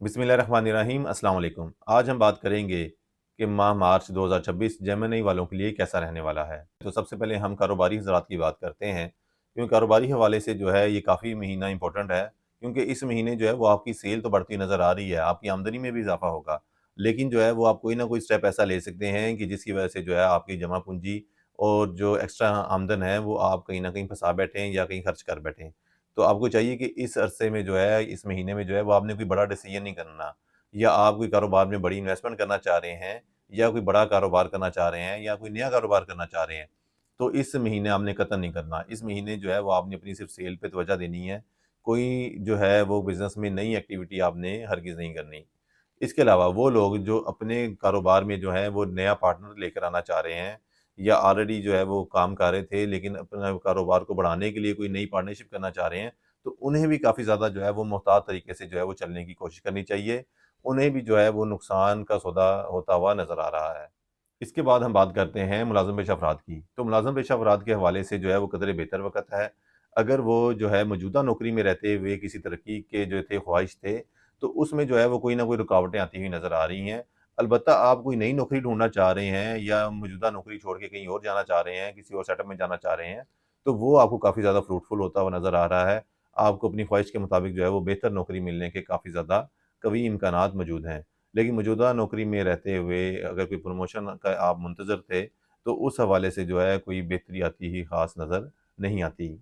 बिस्मिल्लाहिर्रहमानिर्रहीम। अस्सलाम वालेकुम। आज हम बात करेंगे कि माह मार्च 2026 जेमिनी वालों के लिए कैसा रहने वाला है। तो सबसे पहले हम कारोबारी हज़रात की बात करते हैं, क्योंकि कारोबारी हवाले से जो है ये काफ़ी महीना इंपॉर्टेंट है, क्योंकि इस महीने जो है वो आपकी सेल तो बढ़ती नज़र आ रही है, आपकी आमदनी में भी इज़ाफ़ा होगा। लेकिन जो है वो आप कोई ना कोई स्टेप ऐसा ले सकते हैं कि जिसकी वजह से जो है आपकी जमा पूँजी और जो एक्स्ट्रा आमदन है वो आप कहीं न कहीं फँसा बैठें या कहीं खर्च कर बैठें। तो आपको चाहिए कि इस अरसे में जो है, इस महीने में जो है वो आपने कोई बड़ा डिसीजन नहीं करना, या आप कोई कारोबार में बड़ी इन्वेस्टमेंट करना चाह रहे हैं, या कोई बड़ा कारोबार करना चाह रहे हैं, या कोई नया कारोबार करना चाह रहे हैं, तो इस महीने आपने कतई नहीं करना। इस महीने जो है वो आपने अपनी सिर्फ़ सेल पे तवज्जो देनी है। कोई जो है वो बिज़नेस में नई एक्टिविटी आपने हरगिज़ नहीं करनी। इसके अलावा वो लोग जो अपने कारोबार में जो है वो नया पार्टनर लेकर आना चाह रहे हैं, या ऑलरेडी जो है वो काम कर रहे थे लेकिन अपना कारोबार को बढ़ाने के लिए कोई नई पार्टनरशिप करना चाह रहे हैं, तो उन्हें भी काफ़ी ज़्यादा जो है वो मुहतात तरीके से जो है वो चलने की कोशिश करनी चाहिए। उन्हें भी जो है वो नुकसान का सौदा होता हुआ नज़र आ रहा है। इसके बाद हम बात करते हैं मुलाज़िम पेशा अफ़राद की। तो मुलाज़िम पेशा अफ़राद के हवाले से जो है वो कदरे बेहतर वक़्त है। अगर वो जो है मौजूदा नौकरी में रहते हुए किसी तरक्की के जो थे ख़्वाहिश थे, तो उसमें जो है वो कोई ना कोई रुकावटें आती हुई नज़र आ रही हैं। अलबत्ता आप कोई नई नौकरी ढूँढना चाह रहे हैं, या मौजूदा नौकरी छोड़ के कहीं और जाना चाह रहे हैं, किसी और सेटअप में जाना चाह रहे हैं, तो वो आपको काफ़ी ज़्यादा फ्रूटफुल होता हुआ नज़र आ रहा है। आपको अपनी ख़्वाहिश के मुताबिक जो है वो बेहतर नौकरी मिलने के काफ़ी ज़्यादा कवी इम्कानात मौजूद हैं। लेकिन मौजूदा नौकरी में रहते हुए अगर कोई प्रमोशन का आप मुंतज़र थे, तो उस हवाले से जो है कोई बेहतरी आती ही ख़ास नज़र नहीं आती।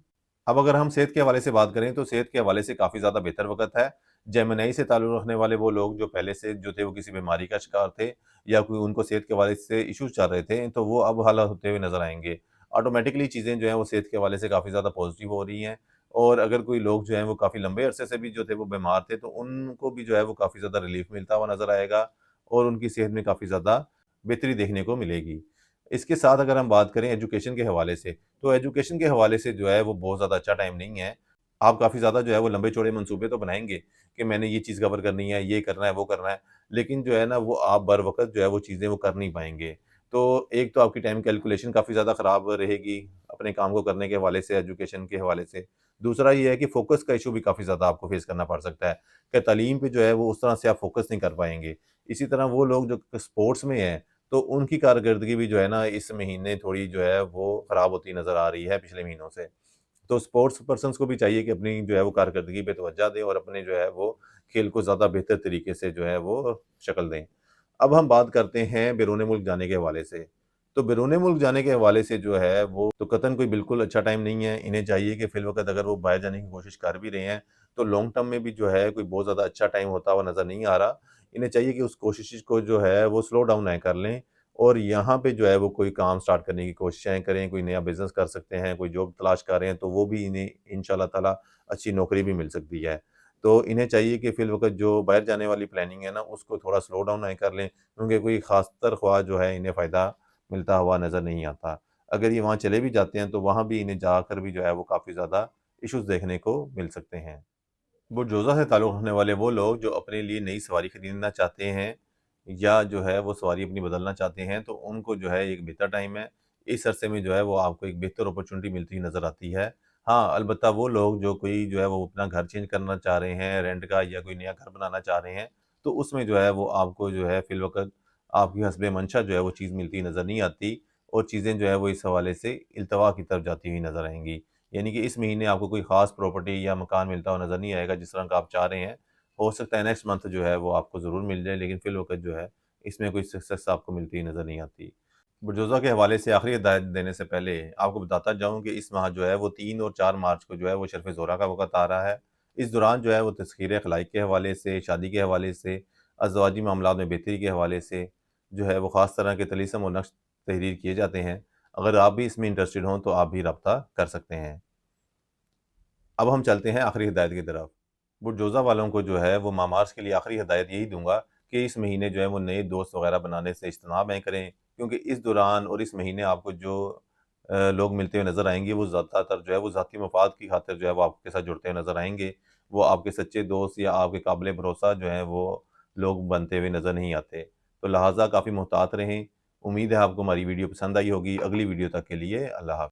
अब अगर हम सेहत के हवाले से बात करें, तो सेहत के हवाले से काफ़ी ज़्यादा बेहतर वक़्त है। जेमिनी से ताल्लुक़ रखने वाले वो लोग जो पहले से जो थे वो किसी बीमारी का शिकार थे, या कोई उनको सेहत के हवाले से इश्यूज़ चल रहे थे, तो वो अब हल होते हुए नज़र आएँगे। ऑटोमैटिकली चीज़ें जो हैं वो सेहत के हवाले से काफ़ी ज़्यादा पॉज़िटिव हो रही हैं, और अगर कोई लोग जो हैं वो काफ़ी लंबे अरसे से भी जो थे वो बीमार थे, तो उनको भी जो है वो काफ़ी ज़्यादा रिलीफ़ मिलता हुआ नज़र आएगा, और उनकी सेहत में काफ़ी ज़्यादा बेहतरी देखने को मिलेगी। इसके साथ अगर हम बात करें एजुकेशन के हवाले से, तो एजुकेशन के हवाले से जो है वो बहुत ज़्यादा अच्छा टाइम नहीं है। आप काफ़ी ज़्यादा जो है वो लंबे-चौड़े मंसूबे तो बनाएँगे कि मैंने ये चीज़ कवर करनी है, ये करना है, वो करना है, लेकिन जो है ना वो आप बर-वक़्त जो है वो चीज़ें वो कर नहीं पाएँगे। तो एक तो आपकी टाइम कैलकुलेशन काफ़ी ज़्यादा ख़राब रहेगी अपने काम को करने के हवाले से, एजुकेशन के हवाले से। दूसरा ये है कि फ़ोकस का इश्यू भी काफ़ी ज़्यादा आपको फ़ेस करना पड़ सकता है, कि तालीम पे जो है वो उस तरह से आप फ़ोकस नहीं कर पाएँगे। इसी तरह वो लोग जो स्पोर्ट्स में हैं, तो उनकी कारकर्दगी भी जो है ना इस महीने थोड़ी जो है वो ख़राब होती नज़र आ रही है पिछले महीनों से। तो स्पोर्ट्स पर्सन्स को भी चाहिए कि अपनी जो है वो कारकर्दगी पे तवज्जो दें, और अपने जो है वो खेल को ज़्यादा बेहतर तरीके से जो है वो शक्ल दें। अब हम बात करते हैं बैरून मुल्क जाने के हवाले से। तो बैरून मुल्क जाने के हवाले से जो है वो तो कतई कोई बिल्कुल अच्छा टाइम नहीं है। इन्हें चाहिए कि फ़िलवक़्त अगर वो बाहर जाने की कोशिश कर भी रहे हैं, तो लॉन्ग टर्म में भी जो है कोई बहुत ज़्यादा अच्छा टाइम होता हुआ नज़र नहीं आ रहा। इन्हें चाहिए कि उस कोशिश को जो है वो स्लो डाउन ना कर लें, और यहाँ पे जो है वो कोई काम स्टार्ट करने की कोशिशें करें, कोई नया बिज़नेस कर सकते हैं, कोई जॉब तलाश कर रहे हैं, तो वो भी इन्हें इंशाअल्लाह ताला अच्छी नौकरी भी मिल सकती है। तो इन्हें चाहिए कि फ़िलवक़्त जो बाहर जाने वाली प्लानिंग है ना, उसको थोड़ा स्लो डाउन ना कर लें, क्योंकि कोई ख़ासतर ख्वाह जो है इन्हें फ़ायदा मिलता हुआ नज़र नहीं आता। अगर ये वहाँ चले भी जाते हैं, तो वहाँ भी इन्हें जाकर भी जो है वो काफ़ी ज़्यादा इश्यूज़ देखने को मिल सकते हैं। बुलडोज़र से ताल्लुक़ रखने वाले वो लोग जो अपने लिए नई सवारी खरीदना चाहते हैं, या जो है वो सवारी अपनी बदलना चाहते हैं, तो उनको जो है एक बेहतर टाइम है। इस अरसे में जो है वो आपको एक बेहतर अपॉर्च्युनिटी मिलती नज़र आती है। हाँ, अलबत्ता वो लोग जो कोई जो है वो अपना घर चेंज करना चाह रहे हैं रेंट का, या कोई नया घर बनाना चाह रहे हैं, तो उसमें जो है वो आपको जो है फ़िलवक़्त आपकी हस्बे मंशा जो है वो चीज़ मिलती नज़र नहीं आती, और चीज़ें जो है वो इस हवाले से इल्तवा की तरफ जाती हुई नज़र आएँगी। यानी कि इस महीने आपको कोई ख़ास प्रॉपर्टी या मकान मिलता हुआ नज़र नहीं आएगा जिस तरह का आप चाह रहे हैं। हो सकता है नेक्स्ट मंथ जो है वो आपको ज़रूर मिल जाए, लेकिन फ़िलवक़्त जो है इसमें कोई सक्सेस आपको मिलती नज़र नहीं आती। बुलडोज़र के हवाले से आखिरी हिदायत देने से पहले आपको बताता जाऊँ कि इस माह जो है वो 3 और 4 मार्च को जो है वो शर्फ़ ज़ोरा का वक़्त आ रहा है। इस दौरान जो है वो तस्ख़ीर ख़लाइक़ के हवाले से, शादी के हवाले से, अज़वाजी मामलात में बेहतरी के हवाले से जो है वो ख़ास तरह के तलीसम और नक्श तहरीर किए जाते हैं। अगर आप भी इसमें इंटरेस्टेड हों, तो आप भी राब्ता कर सकते हैं। अब हम चलते हैं आखिरी हिदायत की तरफ। बुलडोज़ा वालों को जो है वो माह मार्च के लिए आखिरी हिदायत यही दूँगा कि इस महीने जो है वो नए दोस्त वग़ैरह बनाने से इज्तनाब में करें, क्योंकि इस दौरान और इस महीने आपको जो लोग मिलते हुए नज़र आएँगे, वो ज़्यादातर जो है वो ज़ाती मफ़ाद की खातिर जो है वो आपके साथ जुड़ते हुए नज़र आएँगे। वो आपके सच्चे दोस्त या आपके काबिल भरोसा जो हैं वो लोग बनते हुए नज़र नहीं आते। तो लिहाज़ा काफ़ी मुहतात रहें। उम्मीद है आपको हमारी वीडियो पसंद आई होगी। अगली वीडियो तक के लिए अल्लाह हाफ़िज़।